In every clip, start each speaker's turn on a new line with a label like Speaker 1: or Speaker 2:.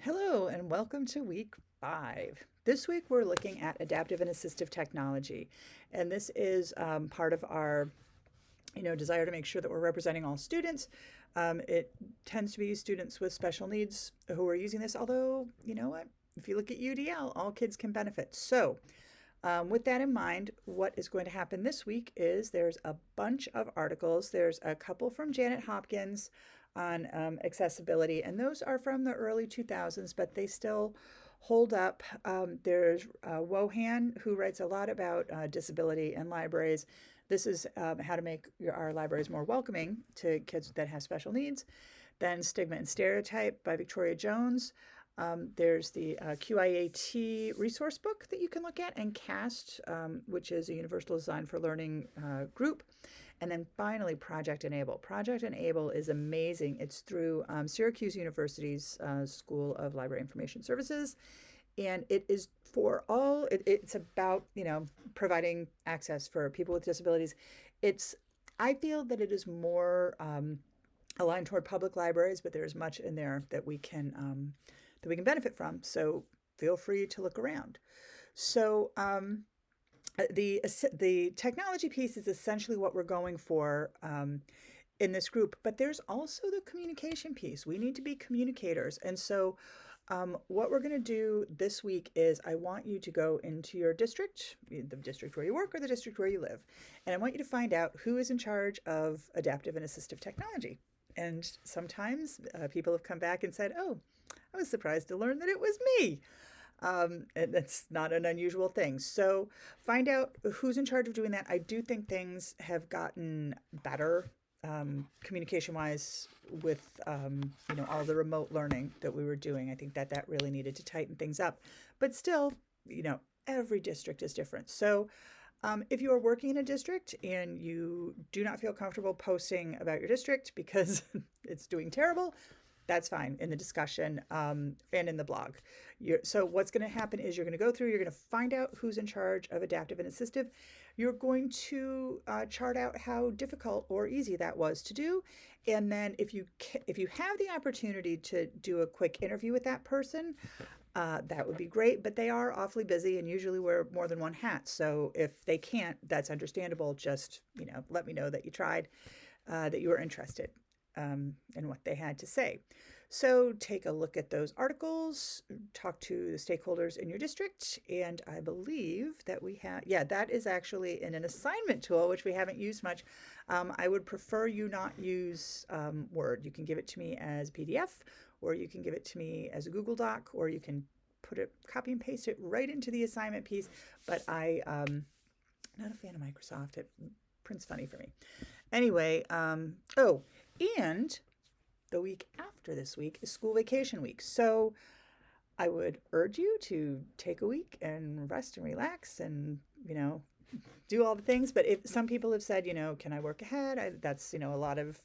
Speaker 1: Hello, and welcome to week 5. This week we're looking at adaptive and assistive technology, and this is part of our desire to make sure that we're representing all students. It tends to be students with special needs who are using this, although, you know what? If you look at UDL, all kids can benefit. So, with that in mind, what is going to happen this week is there's a bunch of articles. There's a couple from Janet Hopkins on accessibility, and those are from the early 2000s, but they still hold up. There's Wohan, who writes a lot about disability in libraries. This is how to make our libraries more welcoming to kids that have special needs. Then Stigma and Stereotype by Victoria Jones. There's the QIAT resource book that you can look at, and CAST, which is a Universal Design for Learning group. And then finally, Project Enable. Project Enable is amazing. It's through Syracuse University's School of Library Information Services. And it is for all, it's about, providing access for people with disabilities. I feel that it is more aligned toward public libraries, but there's much in there that we can benefit from. So feel free to look around. So the technology piece is essentially what we're going for in this group, but there's also the communication piece. We need to be communicators. And so what we're going to do this week is I want you to go into your district, the district where you work or the district where you live, and I want you to find out who is in charge of adaptive and assistive technology. And sometimes people have come back and said, oh, I was surprised to learn that it was me. And that's not an unusual thing. So find out who's in charge of doing that. I do think things have gotten better communication-wise with all the remote learning that we were doing. I think that really needed to tighten things up. But still, every district is different. So if you are working in a district and you do not feel comfortable posting about your district because it's doing terrible, that's fine in the discussion and in the blog. So what's going to happen is you're going to go through, you're going to find out who's in charge of adaptive and assistive. You're going to chart out how difficult or easy that was to do. And then if you have the opportunity to do a quick interview with that person, that would be great, but they are awfully busy and usually wear more than one hat. So if they can't, that's understandable. Just, let me know that you tried, that you were interested in what they had to say. So take a look at those articles, talk to the stakeholders in your district, and I believe that we have, that is actually in an assignment tool, which we haven't used much. I would prefer you not use Word. You can give it to me as PDF, or you can give it to me as a Google Doc, or you can copy and paste it right into the assignment piece. But I'm not a fan of Microsoft. It prints funny for me. Anyway, and the week after this week is school vacation week. So I would urge you to take a week and rest and relax and, do all the things. But if some people have said, can I work ahead? That's, a lot of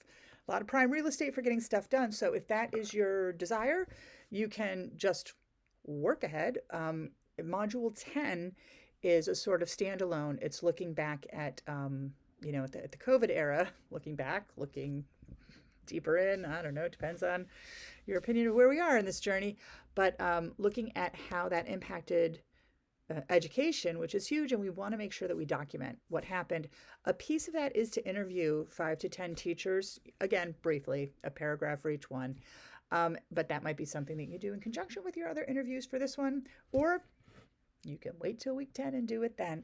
Speaker 1: prime real estate for getting stuff done. So if that is your desire, you can just work ahead. Module 10 is a sort of standalone. It's looking back at, at the COVID era, looking deeper in, I don't know, it depends on your opinion of where we are in this journey, but looking at how that impacted education, which is huge, and we want to make sure that we document what happened. A piece of that is to interview 5 to 10 teachers, again, briefly, a paragraph for each one, but that might be something that you do in conjunction with your other interviews for this one, or you can wait till week 10 and do it then.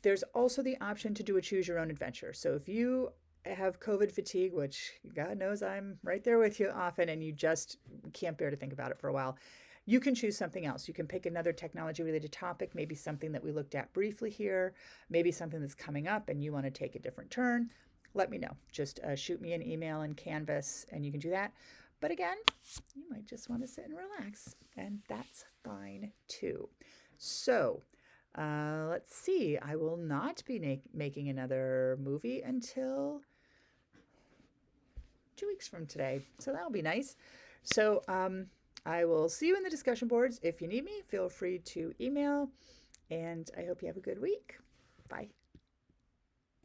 Speaker 1: There's also the option to do a choose your own adventure. So if you have COVID fatigue, which God knows I'm right there with you often, and you just can't bear to think about it for a while, you can choose something else. You can pick another technology related topic, maybe something that we looked at briefly here, maybe something that's coming up and you want to take a different turn. Let me know. Just shoot me an email in Canvas and you can do that. But again, you might just want to sit and relax, and that's fine too. So let's see. I will not be making another movie until 2 weeks from today. So that'll be nice. So I will see you in the discussion boards. If you need me, feel free to email, and I hope you have a good week. Bye.